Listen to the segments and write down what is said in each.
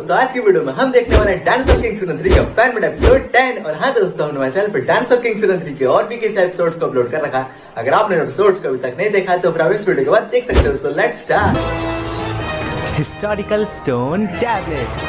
दोस्तों, आज की वीडियो में हम देखने वाले हैं डांस ऑफ किंग सीजन 3 का फैन मेड एपिसोड 10। और हाँ दोस्तों, हमने हमारे चैनल पर डांस ऑफ किंग सीजन 3 के और भी कई एपिसोड्स को अपलोड कर रखा। अगर आपने एपिसोड्स को अभी तक नहीं देखा तो फिर आप इस वीडियो के बाद देख सकते हो। So let's start. Historical stone tablet.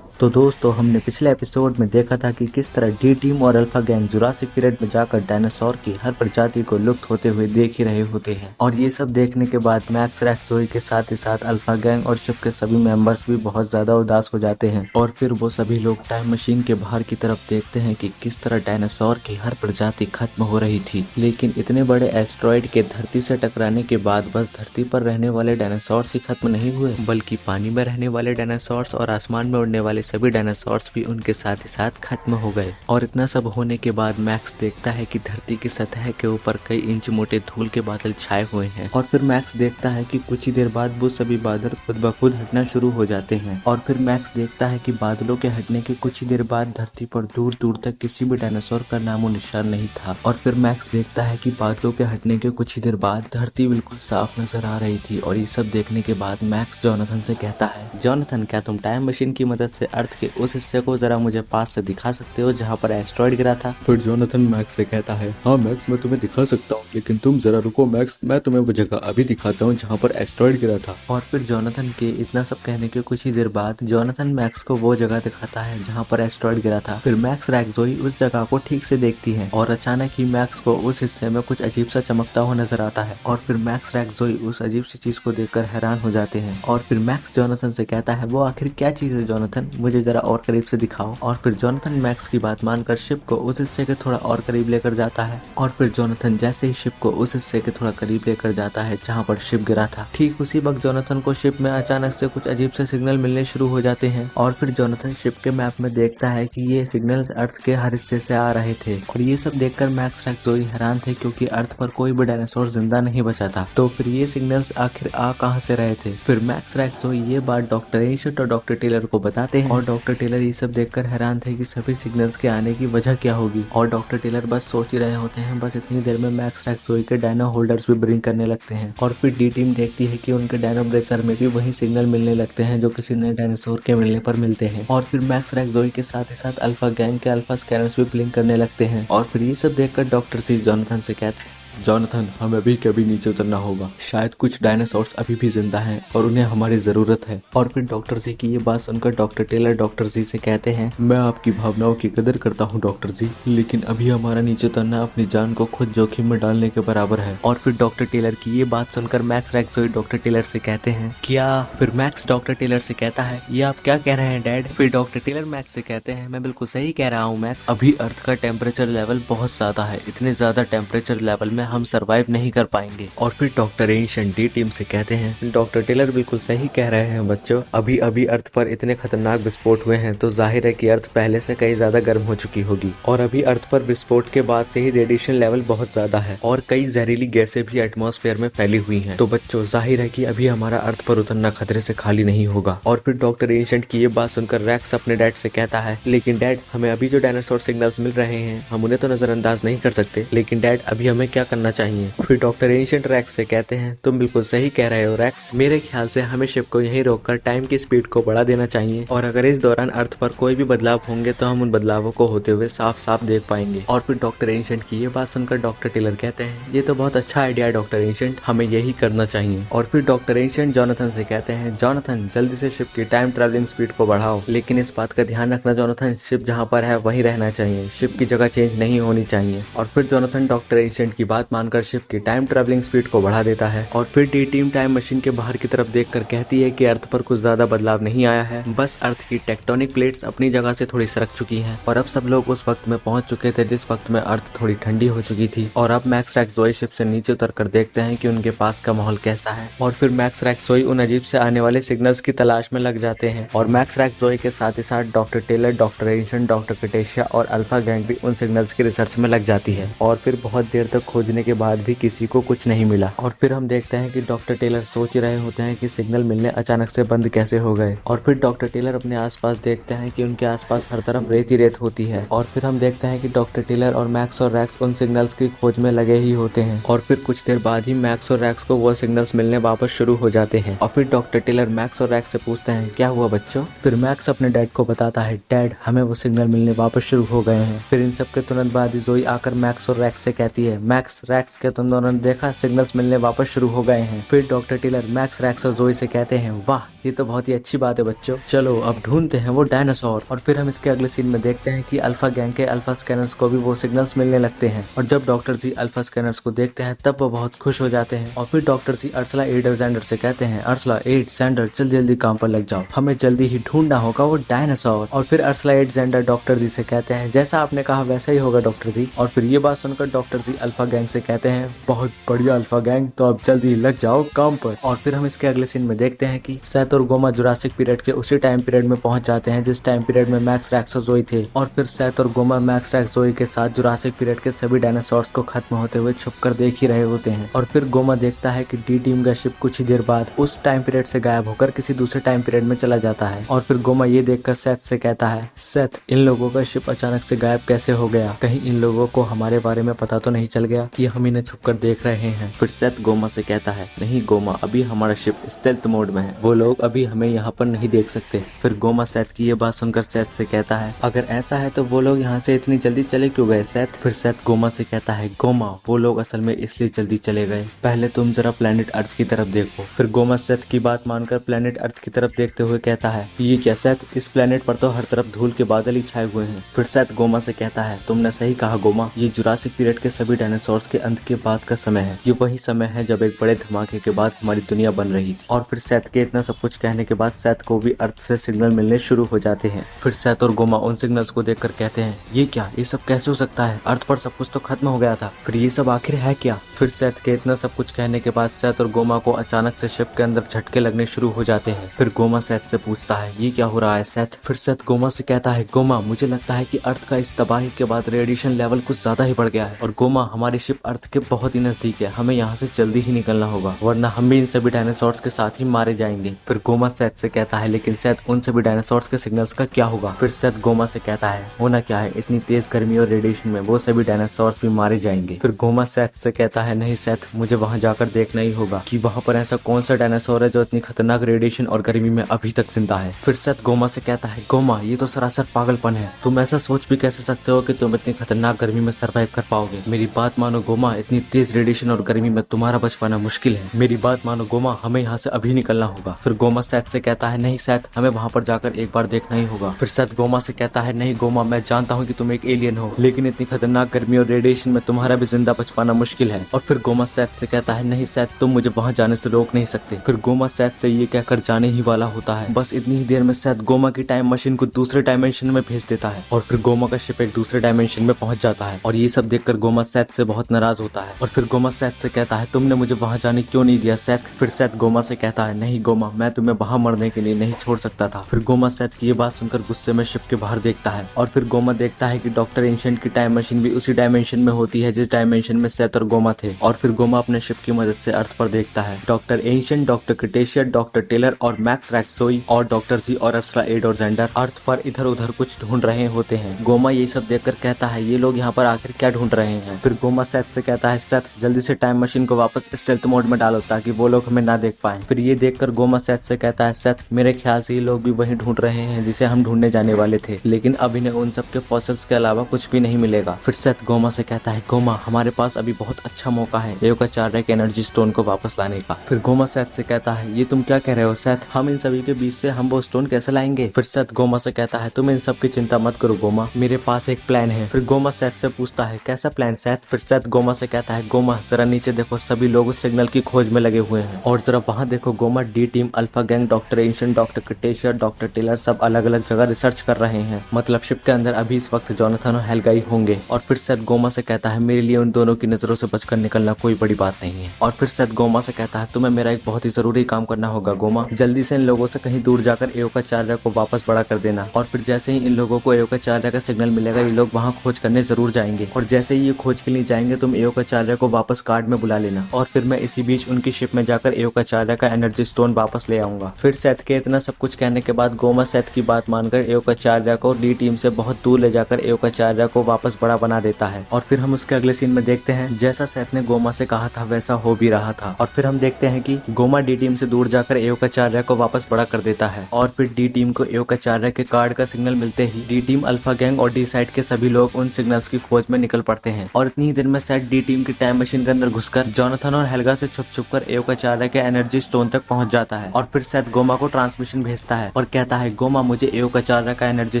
तो दोस्तों, हमने पिछले एपिसोड में देखा था कि किस तरह डी टीम और अल्फा गैंग जुरासिक पीरियड में जाकर डायनासोर की हर प्रजाति को लुप्त होते हुए देख ही रहे होते हैं। और ये सब देखने के बाद मैक्स, रेक्स, जोई के साथ ही साथ अल्फा गैंग और शिप के सभी मेंबर्स भी बहुत ज्यादा उदास हो जाते हैं। और फिर वो सभी लोग टाइम मशीन के बाहर की तरफ देखते हैं कि किस तरह डायनासोर की हर प्रजाति खत्म हो रही थी। लेकिन इतने बड़े एस्ट्रॉइड के धरती से टकराने के बाद बस धरती पर रहने वाले डायनासोर्स ही खत्म नहीं हुए, बल्कि पानी में रहने वाले डायनासोर्स और आसमान में उड़ने वाले सभी डायनासोर्स भी उनके साथ ही साथ खत्म हो गए। और इतना सब होने के बाद मैक्स देखता है कि धरती की सतह के ऊपर कई इंच मोटे धूल के बादल छाए हुए हैं। और फिर मैक्स देखता है कि कुछ ही देर बाद वो सभी बादल खुद ब खुद हटना शुरू हो जाते हैं। और फिर मैक्स देखता है कि बादलों के हटने के कुछ ही देर बाद धरती पर दूर दूर तक किसी भी डायनासोर का नामो निशान नहीं था। और फिर मैक्स देखता है कि बादलों के हटने के कुछ ही देर बाद धरती बिल्कुल साफ नजर आ रही थी। और ये सब देखने के बाद मैक्स जोनाथन से कहता है, जोनाथन, क्या तुम टाइम मशीन की मदद से अर्थ के उस हिस्से को जरा मुझे पास से दिखा सकते हो जहाँ पर एस्ट्रॉइड गिरा था? फिर जोनाथन मैक्स से कहता है, हाँ मैक्स, मैं तुम्हें दिखा सकता हूँ, लेकिन तुम जरा रुको मैक्स, मैं तुम्हें वो जगह अभी दिखाता हूँ जहाँ पर एस्ट्रॉइड गिरा था। और फिर जोनाथन के इतना सब कहने के कुछ ही देर बाद जोनाथन मैक्स को वो जगह दिखाता है जहाँ पर एस्ट्रॉइड गिरा था। फिर मैक्स, रेक्स, जोई उस जगह को ठीक से देखती है और अचानक ही मैक्स को उस हिस्से में कुछ अजीब सा चमकता हुआ नजर आता है। और फिर मैक्स, रेक्स, जोई उस अजीब सी चीज को देखकर हैरान हो जाते हैं। और फिर मैक्स जोनाथन से कहता है, वो आखिर क्या चीज है जोनाथन, मुझे जरा और करीब से दिखाओ। और फिर जोनाथन मैक्स की बात मानकर शिप को उस हिस्से के थोड़ा और करीब लेकर जाता है। और फिर जोनाथन जैसे ही शिप को उस हिस्से के थोड़ा करीब लेकर जाता है जहाँ पर शिप गिरा था, ठीक उसी वक्त जोनाथन को शिप में अचानक से कुछ अजीब से सिग्नल मिलने शुरू हो जाते हैं। और फिर जोनाथन शिप के मैप में देखता है कि ये सिग्नल्स अर्थ के हर हिस्से से आ रहे थे। और ये सब देखकर मैक्स, रेक्स, जोई हैरान थे क्योंकि अर्थ पर कोई भी डायनासोर जिंदा नहीं बचा था। तो फिर ये सिग्नल्स आखिर आ कहाँ से रहे थे? फिर मैक्स, रेक्स, जोई ये बात डॉक्टर एंशिएंट और डॉक्टर टेलर को बताते हैं। और डॉक्टर टेलर ये सब देखकर हैरान थे कि सभी सिग्नल्स के आने की वजह क्या होगी। और डॉक्टर टेलर बस सोच ही रहे होते हैं। बस इतनी देर में मैक्स, रेक्स, जोई के डायनो होल्डर्स भी ब्रिंग करने लगते हैं। और फिर डी टीम देखती है कि उनके डायनो ब्रेसर में भी वही सिग्नल मिलने लगते हैं जो किसी नए डायनासोर के मिलने पर मिलते हैं। और फिर मैक्स, रेक्स, जोई के साथ ही साथ अल्फा गैंग के अल्फा स्कैनर्स भी ब्लिंक करने लगते हैं। और फिर ये सब देखकर डॉक्टर सी जोनाथन से कहते हैं, जोनाथन, हमें अभी कभी नीचे उतरना होगा, शायद कुछ डायनासोर्स अभी भी जिंदा हैं और उन्हें हमारी जरूरत है। और फिर डॉक्टर जी की ये बात सुनकर डॉक्टर टेलर डॉक्टर जी से कहते हैं, मैं आपकी भावनाओं की कदर करता हूँ डॉक्टर जी, लेकिन अभी हमारा नीचे उतरना अपनी जान को खुद जोखिम में डालने के बराबर है। और फिर डॉक्टर टेलर की ये बात सुनकर मैक्स, रेक्स, जोई डॉक्टर टेलर से कहते हैं, क्या? फिर मैक्स डॉक्टर टेलर से कहता है, ये आप क्या कह रहे हैं डैड? फिर डॉक्टर टेलर मैक्स से कहते हैं, मैं बिल्कुल सही कह रहा हूँ मैक्स, अभी अर्थ का टेम्परेचर लेवल बहुत ज्यादा है, इतने ज्यादा टेम्परेचर लेवल में हम सर्वाइव नहीं कर पाएंगे। और फिर डॉक्टर एंशिएंट डी टीम से कहते हैं, डॉक्टर टेलर बिल्कुल सही कह रहे हैं बच्चों, अभी अभी अर्थ पर इतने खतरनाक विस्फोट हुए हैं तो जाहिर है कि अर्थ पहले से कहीं ज्यादा गर्म हो चुकी होगी। और अभी अर्थ पर विस्फोट के बाद से ही रेडिएशन लेवल बहुत ज्यादा है और कई जहरीली गैसें भी एटमॉस्फेयर में फैली हुई हैं। तो बच्चों, जाहिर है कि अभी हमारा अर्थ पर उतरना खतरे से खाली नहीं होगा। और फिर डॉक्टर एंशिएंट की ये बात सुनकर रेक्स अपने डैड से कहता है, लेकिन डैड, हमें अभी जो डायनासोर सिग्नल्स मिल रहे हैं हम उन्हें तो नजरअंदाज नहीं कर सकते, लेकिन डैड अभी हमें क्या करना चाहिए? फिर डॉक्टर एंशिएंट रेक्स से कहते हैं, तुम बिल्कुल सही कह रहे हो रेक्स, मेरे ख्याल से हमें शिप को यहीं रोककर टाइम की स्पीड को बढ़ा देना चाहिए और अगर इस दौरान अर्थ पर कोई भी बदलाव होंगे तो हम उन बदलावों को होते हुए साफ साफ देख पाएंगे। और फिर डॉक्टर एंशिएंट की ये बात सुनकर डॉक्टर टेलर कहते हैं, ये तो बहुत अच्छा आइडिया है डॉक्टर एंशिएंट, हमें यही करना चाहिए। और फिर डॉक्टर एंशिएंट जोनाथन से कहते हैं, जोनाथन, जल्दी से शिप की टाइम ट्रैवलिंग स्पीड को बढ़ाओ, लेकिन इस बात का ध्यान रखना जोनाथन, शिप जहाँ पर है वहीं रहना चाहिए, शिप की जगह चेंज नहीं होनी चाहिए। और फिर जोनाथन डॉक्टर एंशिएंट की बात मानकर शिप की टाइम ट्रैवलिंग स्पीड को बढ़ा देता है। और फिर डी टीम टाइम मशीन के बाहर की तरफ देखकर कहती है कि अर्थ पर कुछ ज्यादा बदलाव नहीं आया है, बस अर्थ की टेक्टोनिक प्लेट्स अपनी जगह से थोड़ी सरक चुकी हैं और अब सब लोग उस वक्त में पहुंच चुके थे जिस वक्त में अर्थ थोड़ी ठंडी हो चुकी थी। और अब मैक्स, रेक्स, जोई शिप से नीचे उतरकर देखते हैं कि उनके पास का माहौल कैसा है। और फिर मैक्स, रेक्स, जोई उन अजीब से आने वाले सिग्नल्स की तलाश में लग जाते हैं। और मैक्स, रेक्स, जोई के साथ ही साथ doctor Taylor, doctor Ancient, doctor Cretaceous और अल्फा गैंग भी उन सिग्नल्स की रिसर्च में लग जाती है। और फिर बहुत देर तक खोजने खोजने के बाद भी किसी को कुछ नहीं मिला। और फिर हम देखते हैं कि डॉक्टर टेलर सोच रहे होते हैं कि सिग्नल मिलने अचानक से बंद कैसे हो गए। और फिर डॉक्टर टेलर अपने आसपास देखते हैं कि उनके आसपास हर तरफ रेत ही रेत होती है। और फिर हम देखते हैं कि डॉक्टर टेलर और मैक्स और रैक्स उन सिग्नल्स की खोज में लगे ही होते हैं। और फिर कुछ देर बाद ही मैक्स और रैक्स को वो सिग्नल्स मिलने वापस शुरू हो जाते हैं। और फिर डॉक्टर टेलर मैक्स और रैक्स से पूछते हैं क्या हुआ बच्चों। फिर मैक्स अपने डैड को बताता है डैड हमें वो सिग्नल मिलने वापस शुरू हो गए हैं। फिर इन सब के तुरंत बाद ही जोई आकर मैक्स और रैक्स से कहती है मैक्स रैक्स के तुम दोनों ने देखा सिग्नल्स मिलने वापस शुरू हो गए हैं। फिर डॉक्टर टेलर मैक्स रैक्स और जोई से कहते हैं वाह ये तो बहुत ही अच्छी बात है बच्चों, चलो अब ढूंढते हैं वो डायनासोर। और फिर हम इसके अगले सीन में देखते हैं कि अल्फा गैंग के अल्फा स्कैनर्स को भी वो सिग्नल्स मिलने लगते हैं। और जब डॉक्टर जी अल्फा स्कैनर्स को देखते हैं तब वो बहुत खुश हो जाते हैं। और फिर डॉक्टर जी अर्सला एड और जैंडर से कहते हैं अर्सला एड जैंडर जल्दी जल्दी काम पर लग जाओ, हमें जल्दी ही ढूंढना होगा वो डायनासोर। और फिर अर्सला एड जैंडर डॉक्टर जी से कहते हैं जैसा आपने कहा वैसा ही होगा डॉक्टर जी। और फिर ये बात सुनकर डॉक्टर जी अल्फा गैंग से कहते हैं बहुत बढ़िया अल्फा गैंग, तो अब जल्दी लग जाओ काम पर। और फिर हम इसके अगले सीन में देखते हैं कि सेथ और गोमा जुरासिक पीरियड के उसी टाइम पीरियड में पहुंच जाते हैं जिस टाइम पीरियड में मैक्स रैक्स और जोई थे। और फिर सेथ और गोमा मैक्स रैक्स जोई के साथ जुरासिक पीरियड के सभी डायनासोर्स को खत्म होते हुए छुपकर देख ही रहे होते हैं। और फिर गोमा देखता है कि डी टीम का शिप कुछ ही देर बाद उस टाइम पीरियड से गायब होकर किसी दूसरे टाइम पीरियड में चला जाता है। और फिर गोमा ये देखकर सेथ से कहता है सेथ इन लोगों का शिप अचानक से गायब कैसे हो गया, कहीं इन लोगों को हमारे बारे में पता तो नहीं चल गया कि हम इन्हें छुपकर देख रहे हैं। फिर सेथ गोमा से कहता है नहीं गोमा अभी हमारा शिप स्टेल्थ मोड में है, वो लोग अभी हमें यहाँ पर नहीं देख सकते। फिर गोमा सेथ की ये बात सुनकर सेथ से कहता है अगर ऐसा है तो वो लोग यहाँ से इतनी जल्दी चले क्यों गए सेथ। फिर सेथ गोमा से कहता है गोमा वो लोग असल में इसलिए जल्दी चले गए, पहले तुम जरा प्लेनेट अर्थ की तरफ देखो। फिर गोमा सेथ की बात मानकर प्लेनेट अर्थ की तरफ देखते हुए कहता है ये क्या सेथ, इस प्लेनेट पर तो हर तरफ धूल के बादल ही छाए हुए हैं। फिर सेथ गोमा से कहता है तुमने सही कहा गोमा, ये जुरासिक पीरियड के सभी डायनासोर्स के अंत के बाद का समय है, ये वही समय है जब एक बड़े धमाके के बाद हमारी दुनिया बन रही थी। और फिर सेथ के इतना सब कुछ कहने के बाद सेथ को भी अर्थ से सिग्नल मिलने शुरू हो जाते हैं। फिर सेथ और गोमा उन सिग्नल्स को देखकर कहते हैं ये क्या, ये सब कैसे हो सकता है, अर्थ पर सब कुछ तो खत्म हो गया था, फिर ये सब आखिर है क्या। फिर सेथ के इतना सब कुछ कहने के बाद सेथ और गोमा को अचानक से शिप के अंदर झटके लगने शुरू हो जाते हैं। फिर गोमा सेथ से पूछता है ये क्या हो रहा है सेथ। फिर सेथ गोमा से कहता है गोमा मुझे लगता है कि अर्थ का इस तबाही के बाद रेडिएशन लेवल कुछ ज्यादा ही बढ़ गया है, और गोमा हमारी शिप अर्थ के बहुत ही नजदीक है, हमें यहाँ से जल्दी ही निकलना होगा वरना हम भी इन सभी डायनासोर्स के साथ ही मारे जाएंगे। फिर गोमा सेथ से कहता है लेकिन सेथ उन सभी डायनासोर्स के सिग्नल्स का क्या होगा। फिर सेथ गोमा से कहता है होना क्या है, इतनी तेज गर्मी और रेडिएशन में वो सभी डायनासोर्स भी मारे जाएंगे। फिर गोमा सेथ से कहता है नहीं सेथ मुझे वहाँ जाकर देखना ही होगा कि वहाँ पर ऐसा कौन सा डायनासोर है जो इतनी खतरनाक रेडिएशन और गर्मी में अभी तक जिंदा है। फिर सेथ गोमा से कहता है गोमा ये तो सरासर पागलपन है, तुम ऐसा सोच भी कैसे सकते हो कि तुम इतनी खतरनाक गर्मी में सर्वाइव कर पाओगे। मेरी बात मानो गोमा, इतनी तेज रेडिएशन और गर्मी में तुम्हारा बच पाना मुश्किल है, मेरी बात मानो गोमा, हमें यहाँ से अभी निकलना होगा। फिर गोमा सेथ से कहता है नहीं सेथ हमें वहाँ पर जाकर एक बार देखना ही होगा। फिर सेथ गोमा से कहता है नहीं गोमा मैं जानता हूँ कि तुम एक एलियन हो, लेकिन इतनी खतरनाक गर्मी और रेडिएशन में तुम्हारा भी जिंदा बच पाना मुश्किल है। और फिर गोमा सेथ से कहता है नहीं सेथ तुम मुझे वहाँ जाने से रोक नहीं सकते। फिर गोमा सेथ से ये कहकर जाने ही वाला होता है, बस इतनी ही देर में सेथ गोमा की टाइम मशीन को दूसरे डायमेंशन में भेज देता है और फिर गोमा का शिप एक दूसरे डायमेंशन में पहुंच जाता है। और ये सब देखकर गोमा सेथ से बहुत नाराज होता है और फिर गोमा सेथ से कहता है तुमने मुझे वहाँ जाने क्यों नहीं दिया सेथ। फिर सेथ गोमा से कहता है नहीं गोमा मैं तुम्हें वहाँ मरने के लिए नहीं छोड़ सकता था। फिर गोमा सेथ की ये बात सुनकर गुस्से में शिप के बाहर देखता है और फिर गोमा देखता है कि डॉक्टर एंशिएंट की टाइम मशीन भी उसी डायमेंशन में होती है जिस डायमेंशन में सेथ और गोमा थे। और फिर गोमा अपने शिप की मदद से अर्थ पर देखता है doctor Ancient, doctor Cretaceous, doctor Taylor और मैक्स रैक्स जोई और डॉक्टर जी और अर्सला एड और जेंडर अर्थ पर इधर उधर कुछ ढूंढ रहे होते हैं। गोमा ये सब देखकर कहता है ये लोग यहाँ पर आखिर क्या ढूंढ रहे हैं। फिर गोमा सेथ से कहता है सेथ जल्दी से टाइम मशीन को वापस स्टेल्थ मोड में डालो ताकि वो लोग हमें ना देख पाए। फिर ये देखकर गोमा सेथ से कहता है सेथ मेरे ख्याल से ये लोग भी वही ढूंढ रहे हैं जिसे हम ढूंढने जाने वाले थे, लेकिन अब इन्हें उन सब के फॉसिल्स के अलावा कुछ भी नहीं मिलेगा। फिर सेथ गोमा से कहता है गोमा हमारे पास अभी बहुत अच्छा मौका है एयोकाचार्य के एनर्जी स्टोन को वापस लाने का। फिर गोमा सेथ से कहता है ये तुम क्या कह रहे हो सेथ, हम इन सभी के बीच से हम वो स्टोन कैसे लाएंगे। फिर सेथ गोमा से कहता है तुम इन सब की चिंता मत करो गोमा, मेरे पास एक प्लान है। फिर गोमा सेथ से पूछता है कैसा प्लान सेथ। फिर सेथ गोमा से कहता है गोमा जरा नीचे देखो, सभी लोग उस सिग्नल की खोज में लगे हुए हैं और जरा वहाँ देखो Goma, D team, Alpha gang, doctor Ancient, doctor Cretaceous, doctor Taylor सब अलग अलग जगह रिसर्च कर रहे हैं, मतलब शिप के अंदर अभी इस वक्त जोनाथन और हेल्गाई होंगे। और फिर सेथ गोमा से कहता है मेरे लिए उन दोनों की नजरों से बचकर निकलना कोई बड़ी बात नहीं है। और फिर सेथ गोमा से कहता है तुम्हें मेरा एक बहुत ही जरूरी काम करना होगा गोमा, जल्दी से इन लोगों से कहीं दूर जाकर एयोकाचार्य को वापस बड़ा कर देना। और फिर जैसे ही इन लोगों को एयोकाचार्य का सिग्नल मिलेगा ये लोग वहाँ खोज करने जरूर जाएंगे और जैसे ही ये खोज के लिए जाएंगे तुम एयोकाचार्य को वापस कार्ड में बुला लेना और फिर मैं इसी बीच उनकी शिप में जाकर एयोकाचार्य का एनर्जी स्टोन वापस ले आऊंगा। फिर सेथ के इतना सब कुछ कहने के बाद गोमा सेथ की बात मानकर एयोकाचार्य को डी टीम से बहुत दूर ले जाकर एयोकाचार्य को वापस बड़ा बना देता है। और फिर हम उसके अगले सीन में देखते हैं जैसा सेथ ने गोमा से कहा था वैसा हो भी रहा था। और फिर हम देखते हैं कि गोमा डी टीम से दूर जाकर एयोकाचार्य को वापस बड़ा कर देता है। और फिर डी टीम को एयोकाचार्य के कार्ड का सिग्नल मिलते ही डी टीम, अल्फा गैंग और डी साइड के सभी लोग उन सिग्नल्स की खोज में निकल पड़ते हैं। और इतनी ही देर में सेथ डी टीम की टाइम मशीन के अंदर घुसकर जोनाथन और हेल्गा से छुप कर एयोकाचार्य के एनर्जी स्टोन तक पहुंच जाता है। और फिर सेथ गोमा को ट्रांसमिशन भेजता है और कहता है गोमा मुझे एयोकाचार्य का एनर्जी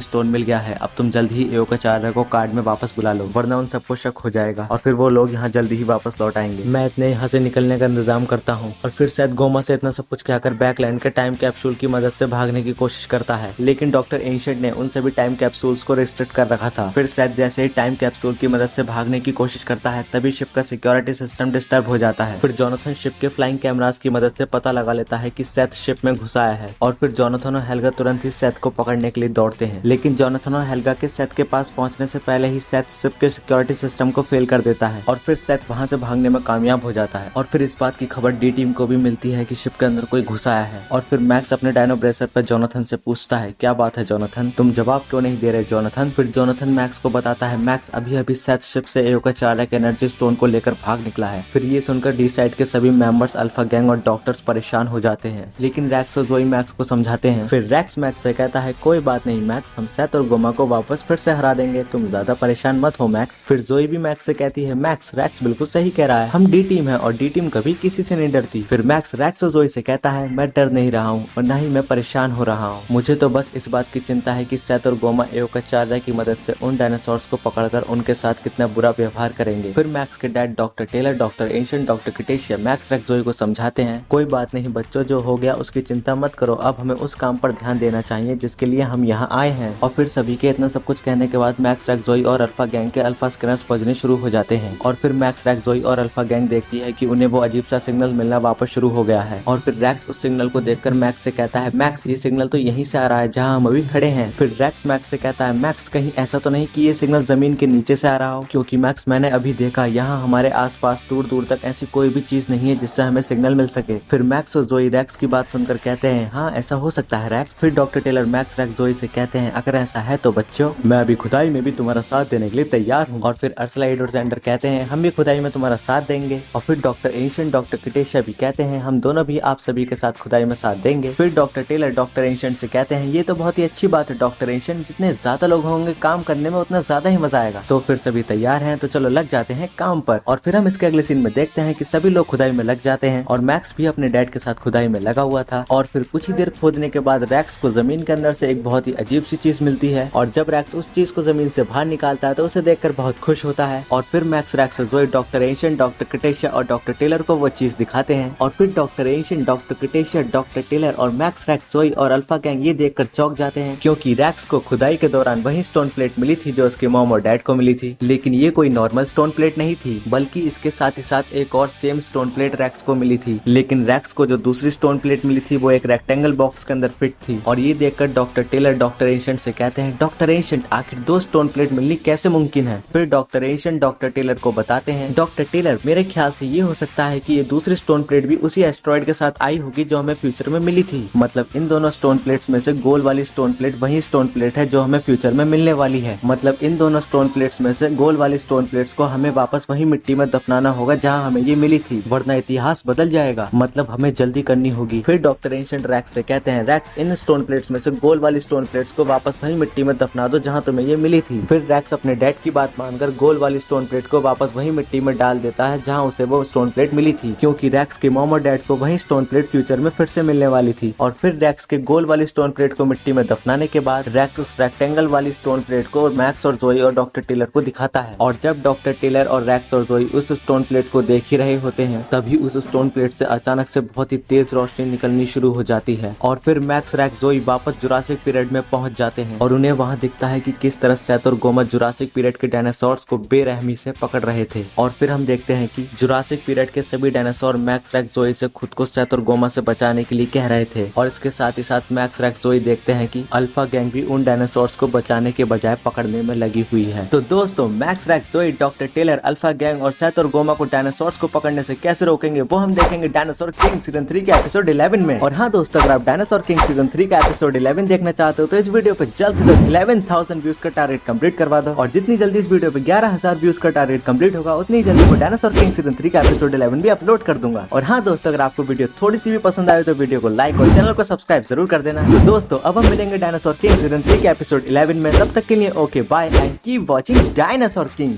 स्टोन मिल गया है, अब तुम जल्द ही एयोकाचार्य को कार्ड में वापस बुला लो वरना उन सबको शक हो जाएगा और फिर वो लोग यहाँ जल्दी ही वापस लौट आएंगे। मैं इतने यहाँ से निकलने का इंतजाम करता हूँ। और फिर सेथ गोमा से इतना सब कुछ कहकर बैकलैंड के टाइम कैप्सूल की मदद से भागने की कोशिश करता है, लेकिन डॉक्टर एंशिएंट ने उन सभी टाइम कैप्सूल्स को रिस्ट्रिक्ट कर रखा था। फिर सेथ जैसे ही टाइम कैप्सूल की मदद से भागने की कोशिश करता है तभी शिप का सिक्योरिटी सिस्टम डिस्टर्ब हो जाता है। फिर जोनाथन शिप के फ्लाइंग कैमरास की मदद से पता लगा लेता है कि सेथ शिप में घुस आया है। और फिर जोनाथन और हेल्गा तुरंत ही सेथ को पकड़ने के लिए दौड़ते हैं, लेकिन जोनाथन और हेल्गा के सेथ के पास पहुंचने से पहले ही सेथ शिप के सिक्योरिटी सिस्टम को फेल कर देता है और फिर सेथ वहां से भागने में कामयाब हो जाता है। और फिर इस बात की खबर डी टीम को भी मिलती है कि शिप के अंदर कोई घुस आया है। और फिर मैक्स अपने डायनो ब्रेसर पर जोनाथन से पूछता है क्या बात है जोनाथन, तुम जवाब क्यों नहीं दे रहे जोनाथन। फिर जोनाथन मैक्स को बताता है मैक्स अभी अभी सेथ शिप से एयोकाचार्य के एनर्जी स्टोन को लेकर भाग निकला है। फिर ये सुनकर डी साइड के सभी मेंबर्स, अल्फा गैंग और डॉक्टर्स परेशान हो जाते हैं, लेकिन रैक्स और जोई मैक्स को समझाते हैं। फिर रैक्स मैक्स से कहता है कोई बात नहीं मैक्स, हम सेथ और गोमा को वापस फिर से हरा देंगे, तुम ज्यादा परेशान मत हो मैक्स। फिर जोई भी मैक्स से कहती है मैक्स रैक्स बिल्कुल सही कह रहा है, हम डी टीम है और डी टीम कभी किसी से नहीं डरती। फिर मैक्स रैक्स और जोई से कहता है मैं डर नहीं रहा हूँ और न ही मैं परेशान हो रहा हूँ, मुझे तो बस इस बात की चिंता है कि सेथ और गोमा एयोकाचार्य की मदद से उन डायनासोर्स को पकड़कर उनके साथ कितना बुरा व्यवहार करेंगे। फिर मैक्स के dad doctor Taylor, doctor Ancient, doctor Cretaceous Max Rex Zoe को समझाते हैं कोई बात नहीं बच्चों, जो हो गया उसकी चिंता मत करो, अब हमें उस काम पर ध्यान देना चाहिए जिसके लिए हम यहाँ आए हैं। और फिर सभी के इतना सब कुछ कहने के बाद मैक्स रैक्स जोई और अल्फा गैंग के अल्फा स्कैनर्स खोजने शुरू हो जाते हैं। और फिर मैक्स रैक्स जोई और अल्फा गैंग देखती है कि उन्हें वो अजीब सा सिग्नल मिलना वापस शुरू हो गया है। और फिर रैक्स उस सिग्नल को देखकर मैक्स से कहता है मैक्स ये सिग्नल तो यहीं से आ रहा है जहाँ हम अभी खड़े हैं। फिर रैक्स मैक्स से कहता है मैक्स कहीं ऐसा तो नहीं कि ये सिग्नल जमीन के नीचे से आ रहा हो, क्योंकि मैक्स मैंने अभी देखा यहाँ हमारे आसपास दूर दूर तक ऐसी कोई भी चीज नहीं है जिससे हमें सिग्नल मिल सके। फिर मैक्स और जोई रैक्स की बात सुनकर कहते हैं हाँ ऐसा हो सकता है रैक्स। फिर डॉक्टर टेलर मैक्स रैक्स जोई से कहते हैं अगर ऐसा है तो बच्चों मैं अभी खुदाई में भी तुम्हारा साथ देने के लिए तैयार हूँ। और फिर अर्सला और जेंडर कहते हैं हम भी खुदाई में तुम्हारा साथ देंगे। और फिर डॉक्टर एंशिएंट, डॉक्टर किटेशिया भी कहते हैं हम दोनों भी आप सभी के साथ खुदाई में साथ देंगे। फिर डॉक्टर टेलर डॉक्टर एंशिएंट से कहते हैं ये तो बहुत ही अच्छी बात है डॉक्टर एंशिएंट, जितने ज्यादा लोग होंगे काम करने में उतना ज्यादा ही मजा आएगा। तो फिर सभी तैयार हैं तो चलो लग जाते हैं काम पर। और फिर हम इसके अगले सीन में देखते हैं कि सभी लोग खुदाई में लग जाते हैं और मैक्स भी अपने डैड के साथ खुदाई में लगा हुआ था। और फिर कुछ ही देर खोदने के बाद रैक्स को जमीन के अंदर से एक बहुत ही अजीब सी चीज मिलती है और जब रैक्स उस चीज को जमीन से बाहर निकालता है तो उसे देखकर बहुत खुश होता है। और फिर मैक्स रैक्स और जोई डॉक्टर एंशिएंट, डॉक्टर किटेशिया और डॉक्टर टेलर को वो चीज दिखाते हैं। और फिर doctor Ancient, doctor Cretaceous, doctor Taylor और मैक्स रैक्स जोई और अल्फा गैंग ये देखकर चौंक जाते हैं, क्योंकि रैक्स को खुदाई के दौरान वही स्टोन प्लेट मिली थी जो उसके मॉम और डैड को मिली थी। लेकिन ये कोई नॉर्मल स्टोन प्लेट नहीं थी, बल्कि इसके साथ ही साथ एक और सेम स्टोन प्लेट रैक्स को मिली थी। लेकिन रैक्स को जो दूसरी स्टोन प्लेट मिली थी वो एक रेक्टेंगल बॉक्स के अंदर फिट थी। और ये देखकर डॉक्टर टेलर डॉक्टर एंशिएंट से कहते हैं डॉक्टर एंशिएंट आखिर दो स्टोन प्लेट मिलनी कैसे मुमकिन है। फिर डॉक्टर एंशिएंट डॉक्टर टेलर को बताते हैं डॉक्टर टेलर मेरे ख्याल से ये हो सकता है कि ये दूसरी स्टोन प्लेट भी उसी एस्ट्रॉइड के साथ आई होगी जो हमें फ्यूचर में मिली थी। मतलब इन दोनों स्टोन प्लेट्स में से गोल वाली स्टोन प्लेट वही स्टोन प्लेट है जो हमें फ्यूचर में मिलने वाली है। मतलब इन दोनों स्टोन प्लेट्स में से गोल वाली स्टोन प्लेट्स को हमें वापस वही मिट्टी में दफनाना होगा जहाँ हमें ये मिली थी, वरना इतिहास बदल जाएगा। मतलब हमें जल्दी करनी होगी। फिर डॉक्टर एंशिएंट रैक्स से कहते हैं रैक्स इन स्टोन प्लेट्स में से गोल वाली स्टोन प्लेट्स को वापस वही मिट्टी में दफना दो जहाँ तुम्हें ये मिली थी। फिर रैक्स अपने डैड की बात मानकर गोल वाली स्टोन प्लेट को वापस वही मिट्टी में डाल देता है जहाँ उसे वो स्टोन प्लेट मिली थी, क्योंकि रैक्स के मॉम और डैड को वही स्टोन प्लेट फ्यूचर में फिर से मिलने वाली थी। और फिर रैक्स के गोल वाली स्टोन प्लेट को मिट्टी में दफनाने के बाद रैक्स उस रेक्टेंगल वाली स्टोन प्लेट को मैक्स और जोई और डॉक्टर टेलर को दिखाता है। और जब डॉक्टर टेलर और रैक्स और जोई उस स्टोन प्लेट को देख ही रहे होते हैं तभी उस स्टोन प्लेट से अचानक से बहुत ही तेज रोशनी निकलनी शुरू हो जाती है। और फिर मैक्स रैक्स जोई वापस जुरासिक पीरियड में पहुंच जाते हैं और उन्हें वहां दिखता है कि किस तरह सेथ और गोमा जुरासिक पीरियड के डायनासोर्स को बेरहमी से पकड़ रहे थे। और फिर हम देखते हैं कि जुरासिक पीरियड के सभी डायनासोर मैक्स रैक्स जोई से खुद को सेथ और गोमा से बचाने के लिए कह रहे थे। और इसके साथ ही साथ मैक्स रैक्स जोई देखते हैं कि अल्फा गैंग भी उन डायनासोर्स को बचाने के बजाय पकड़ने में लगी हुई है। तो दोस्तों Max Rex Zoe, doctor Taylor player Alpha gang और सैथ और गोमा को डायनासोर्स को पकड़ने से कैसे रोकेंगे वो हम देखेंगे डायनासोर किंग सीजन 3 के एपिसोड 11 में। और हाँ दोस्तों, अगर आप डायनासोर किंग सीजन 3 का एपिसोड 11 देखना चाहते हो तो इस वीडियो पे जल्द से जल्द 11,000 व्यूज का टारगेट कंप्लीट करवा दो। और जितनी जल्दी इस वीडियो पे 11,000 व्यूज का टारगेट कंप्लीट होगा उतनी जल्दी मैं डायनासोर किंग सीजन 3 का एपिसोड 11 भी अपलोड कर दूंगा। और हाँ दोस्तों, अगर आपको वीडियो थोड़ी सी भी पसंद आए तो वीडियो को लाइक और चैनल को सब्सक्राइब जरूर कर देना। तो दोस्तों अब हम मिलेंगे डायनासोर किंग सीजन 3 के एपिसोड 11 में। तब तक के लिए okay bye and keep watching Dinosaur king.